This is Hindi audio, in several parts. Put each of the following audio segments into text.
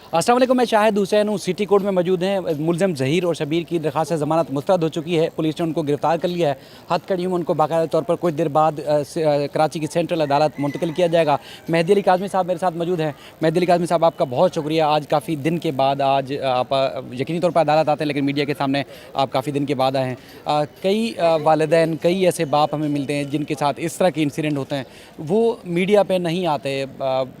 अस्सलाम वालेकुम, मैं शाहिद हुसैन हूँ। सिटी कोर्ट में मौजूद हैं। मुलज़िम ज़हीर और शबीर की दरख्वास्त ज़मानत मुस्तरद हो चुकी है। पुलिस ने उनको गिरफ़्तार कर लिया है। हथकड़ियों में उनको बाकायदा तौर पर कुछ देर बाद कराची की सेंट्रल अदालत मुंतकिल किया जाएगा। मेहदी अली काज़मी साहब मेरे साथ मौजूद हैं। मेहदी अली काज़मी साहब, आपका बहुत शुक्रिया। आज काफ़ी दिन के बाद आज आप यकीनी तौर पर अदालत आते हैं, लेकिन मीडिया के सामने आप काफ़ी दिन के बाद आए हैं। कई वालिदैन, कई ऐसे बाप हमें मिलते हैं जिनके साथ इस तरह के इंसिडेंट होते हैं, वो मीडिया पे नहीं आते।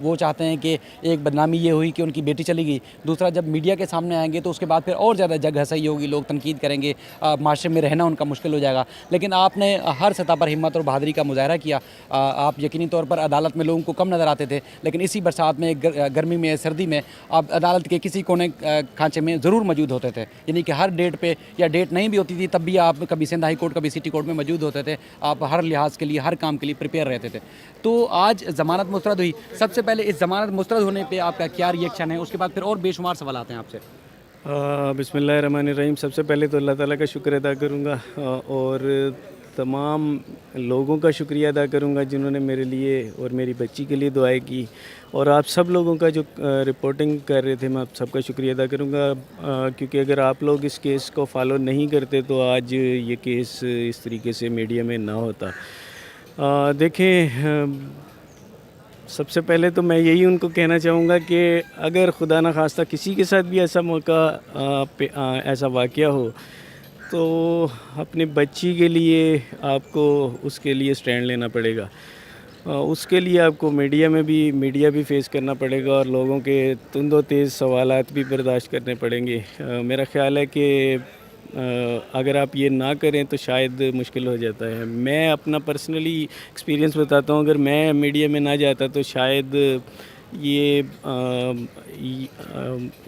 वो चाहते हैं कि एक बदनामी ये हुई कि उनकी बेटी चली गई, दूसरा जब मीडिया के सामने आएंगे तो उसके बाद फिर और ज़्यादा जग हंसाई होगी, लोग तनकीद करेंगे, माशरे में रहना उनका मुश्किल हो जाएगा। लेकिन आपने हर सतह पर हिम्मत और बहादुरी का मुजाहरा किया। आप यकीनी तौर पर अदालत में लोगों को कम नज़र आते थे, लेकिन इसी बरसात में, गर्मी में, सर्दी में आप अदालत के किसी कोने खांचे में ज़रूर मौजूद होते थे। यानी कि हर डेट पे, या डेट नहीं भी होती थी तब भी आप कभी सिंध हाई कोर्ट, कभी सिटी कोर्ट में मौजूद होते थे। आप हर लिहाज के लिए, हर काम के लिए प्रिपेयर रहते थे। तो आज ज़मानत मुस्तरद हुई। सबसे पहले इस ज़मानत मुस्तरद होने पे आपका क्या रिएक्शन है? उसके बाद फिर और बेशुमार सवाल आते हैं आपसे। बिस्मिल्लाहिर्रहमानिर्रहीम। सबसे पहले तो अल्लाह ताला का शुक्र अदा करूँगा और तमाम लोगों का शुक्रिया अदा करूँगा जिन्होंने मेरे लिए और मेरी बच्ची के लिए दुआएं की, और आप सब लोगों का जो रिपोर्टिंग कर रहे थे, मैं आप सबका शुक्रिया अदा करूँगा, क्योंकि अगर आप लोग इस केस को फॉलो नहीं करते तो आज ये केस इस तरीके से मीडिया में ना होता। देखें, सबसे पहले तो मैं यही उनको कहना चाहूँगा कि अगर खुदा न खास्ता किसी के साथ भी ऐसा मौका ऐसा वाक़या हो तो अपनी बच्ची के लिए आपको उसके लिए स्टैंड लेना पड़ेगा। उसके लिए आपको मीडिया भी फेस करना पड़ेगा और लोगों के तुंदो तेज़ सवालात भी बर्दाश्त करने पड़ेंगे। मेरा ख़्याल है कि अगर आप ये ना करें तो शायद मुश्किल हो जाता है। मैं अपना पर्सनली एक्सपीरियंस बताता हूँ, अगर मैं मीडिया में ना जाता तो शायद ये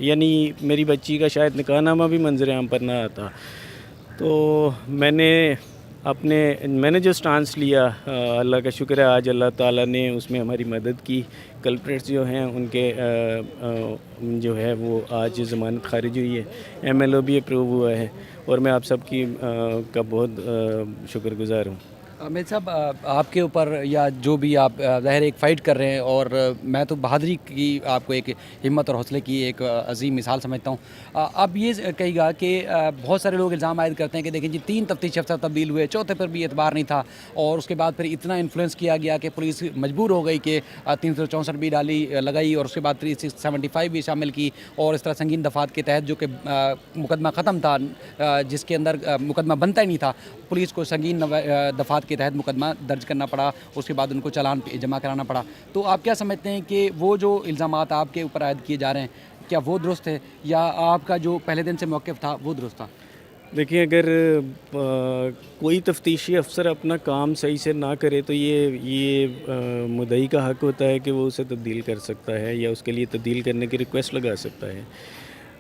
यानी मेरी बच्ची का शायद निकाहनामा भी मंजर आम पर ना आता। तो मैंने जो स्टांस लिया, अल्लाह का शुक्र है आज अल्लाह ताला ने उसमें हमारी मदद की। कल्प्रेट्स जो हैं उनके जो है वो आज ज़मानत खारिज हुई है, एमएलओ भी अप्रूव हुआ है, और मैं आप सबकी का बहुत शुक्रगुज़ार हूँ। मेरे साहब, आपके ऊपर या जो भी आप ज़ाहिर एक फ़ाइट कर रहे हैं, और मैं तो बहादुरी की, आपको एक हिम्मत और हौसले की एक अजीम मिसाल समझता हूँ। अब ये कहिएगा कि बहुत सारे लोग इल्ज़ाम आयद करते हैं कि देखिए जी 3 तफ्तीशी अफसर तब्दील हुए, चौथे पर भी एतबार नहीं था, और उसके बाद फिर इतना इन्फ्लुएंस किया गया कि पुलिस मजबूर हो गई कि 364 भी लगाई, और उसके बाद 375 भी शामिल की, और इस तरह संगीन दफ़ात के तहत जो कि मुकदमा ख़त्म था, जिसके अंदर मुकदमा बनता ही नहीं था, पुलिस को संगीन दफ़ात के तहत मुकदमा दर्ज करना पड़ा, उसके बाद उनको चालान जमा कराना पड़ा। तो आप क्या समझते हैं कि वो जो इल्ज़ामात आपके ऊपर आयद किए जा रहे हैं, क्या वो दुरुस्त है, या आपका जो पहले दिन से मौक़िफ़ था वो दुरुस्त था? देखिए, अगर कोई तफ्तीशी अफसर अपना काम सही से ना करे तो ये मुद्दई का हक़ होता है कि वो उसे तब्दील कर सकता है या उसके लिए तब्दील करने की रिक्वेस्ट लगा सकता है।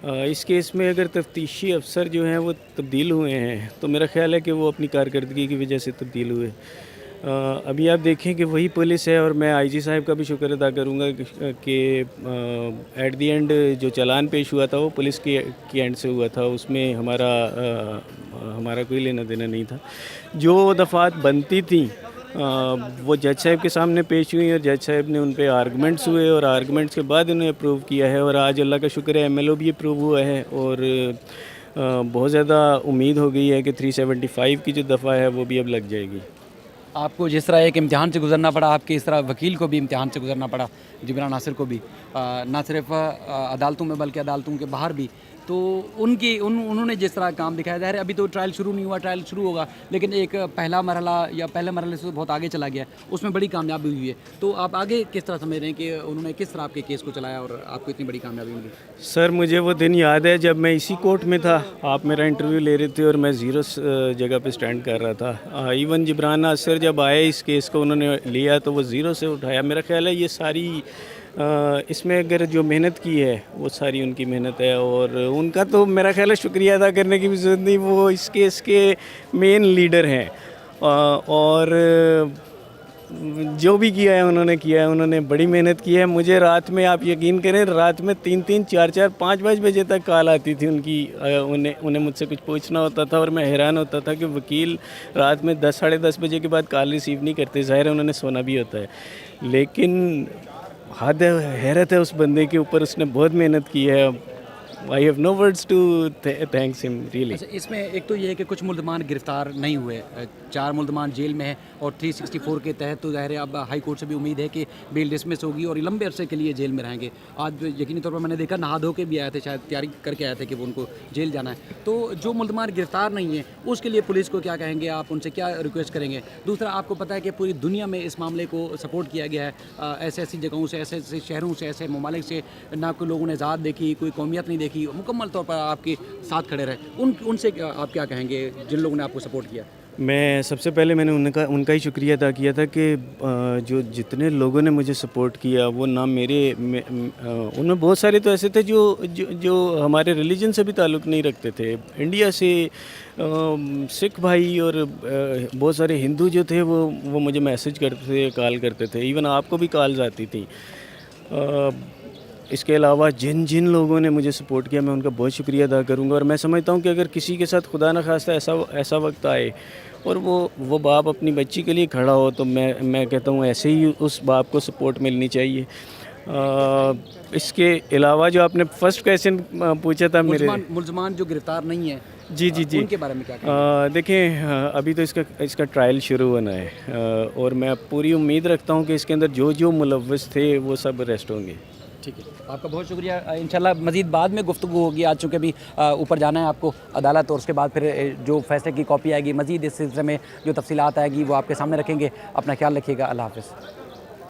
इस केस में अगर तफ्तीशी अफसर जो हैं वो तब्दील हुए हैं तो मेरा ख़्याल है कि वो अपनी कारकर्दगी की वजह से तब्दील हुए। अभी आप देखें कि वही पुलिस है, और मैं आईजी साहब का भी शुक्र अदा करूँगा कि एट द एंड जो चालान पेश हुआ था वो पुलिस की एंड से हुआ था, उसमें हमारा कोई लेना देना नहीं था। जो दफ़ात बनती थी वो जज साहब के सामने पेश हुई, और जज साहब ने उन पे आर्गुमेंट्स हुए, और आर्गुमेंट्स के बाद उन्हें अप्रूव किया है, और आज अल्लाह का शुक्र है एमएलओ भी अप्रूव हुआ है, और बहुत ज़्यादा उम्मीद हो गई है कि 375 की जो दफ़ा है वो भी अब लग जाएगी। आपको जिस तरह एक इम्तिहान से गुजरना पड़ा, आपके इस तरह वकील को भी इम्तिहान से गुजरना पड़ा, जिब्रान नासिर को भी, ना सिर्फ अदालतों में बल्कि अदालतों के बाहर भी। तो उन्होंने जिस तरह काम दिखाया, ज़ाहिर है अभी तो ट्रायल शुरू नहीं हुआ, ट्रायल शुरू होगा, लेकिन एक पहला मरहला या पहले मरहले से तो बहुत आगे चला गया, उसमें बड़ी कामयाबी हुई है। तो आप आगे किस तरह समझ रहे हैं कि उन्होंने किस तरह आपके केस को चलाया और आपको इतनी बड़ी कामयाबी मिली? सर, मुझे वो दिन याद है जब मैं इसी कोर्ट में था, आप मेरा इंटरव्यू ले रहे थे और मैं ज़ीरो जगह पे स्टैंड कर रहा था। इवन जिब्रान नासिर जब आए इस केस को उन्होंने लिया तो वो ज़ीरो से उठाया। मेरा ख्याल है ये सारी इसमें अगर जो मेहनत की है वो सारी उनकी मेहनत है, और उनका तो मेरा ख्याल है शुक्रिया अदा करने की भी ज़रूरत नहीं, वो इस केस के मेन लीडर हैं। और जो भी किया है उन्होंने बड़ी मेहनत की है। मुझे रात में, आप यकीन करें, रात में 3-3, 4-4, 5-5 बजे तक कॉल आती थी उनकी। उन्हें मुझसे कुछ पूछना होता था, और मैं हैरान होता था कि वकील रात में 10, साढ़े 10 बजे के बाद कॉल रिसीव नहीं करते। ज़ाहिर है उन्होंने सोना भी होता है, लेकिन हद हैरत है उस बंदे के ऊपर, उसने बहुत मेहनत की है। I have no words to thanks him really. अच्छा, इसमें एक तो ये है कि कुछ मुल्ज़मान गिरफ्तार नहीं हुए, 4 मुल्ज़मान जेल में हैं और 364 के तहत तो ज़ाहिर है अब हाई कोर्ट से भी उम्मीद है कि बेल डिसमिस होगी और ये लंबे अरसे के लिए जेल में रहेंगे। आज यकीनी तौर पर मैंने देखा नहा धो के भी आए थे, शायद तैयारी करके आए थे कि वो उनको जेल जाना है। तो जो मुल्ज़मान गिरफ्तार नहीं है उसके लिए पुलिस को क्या कहेंगे आप, उनसे क्या रिक्वेस्ट करेंगे? दूसरा, आपको पता है कि पूरी दुनिया में इस मामले को सपोर्ट किया गया है, ऐसे ऐसी जगहों से, ऐसे ऐसे शहरों से, ऐसे ममालिक से, ना कोई लोगों ने ज़ात देखी, कोई कौमियत नहीं देखी, मुकम्मल तौर पर आपके साथ खड़े रहे। उनसे आप क्या कहेंगे जिन लोगों ने आपको सपोर्ट किया? मैं सबसे पहले मैंने उनका ही शुक्रिया अदा किया था कि जो जितने लोगों ने मुझे सपोर्ट किया वो ना उनमें बहुत सारे तो ऐसे थे जो हमारे रिलीजन से भी ताल्लुक़ नहीं रखते थे। इंडिया से सिख भाई और बहुत सारे हिंदू जो थे वो मुझे मैसेज करते थे, कॉल करते थे। इवन आपको भी कॉल्स आती थी। इसके अलावा जिन जिन लोगों ने मुझे सपोर्ट किया मैं उनका बहुत शुक्रिया अदा करूंगा। और मैं समझता हूं कि अगर किसी के साथ खुदा न खास्ता ऐसा वक्त आए और वो बाप अपनी बच्ची के लिए खड़ा हो तो मैं कहता हूं ऐसे ही उस बाप को सपोर्ट मिलनी चाहिए। इसके अलावा जो आपने फर्स्ट क्वेश्चन पूछा था मेरे, मुल्ज़मान जो गिरफ्तार नहीं है, जी उनके बारे में क्या कहेंगे? देखें, अभी तो इसका ट्रायल शुरू होना है और मैं पूरी उम्मीद रखता हूं कि इसके अंदर जो मुलव्वस थे वो सब अरेस्ट होंगे। ठीक है, आपका बहुत शुक्रिया। इंशाल्लाह मज़ीद बाद में गुफ्तगू होगी, आज चूँकि अभी ऊपर जाना है आपको अदालत और उसके बाद फिर जो फैसले की कॉपी आएगी, मज़ीद इस सिलसिले में जो तफसीलात आएगी वो आपके सामने रखेंगे। अपना ख्याल रखिएगा। अल्लाह हाफ़िज़।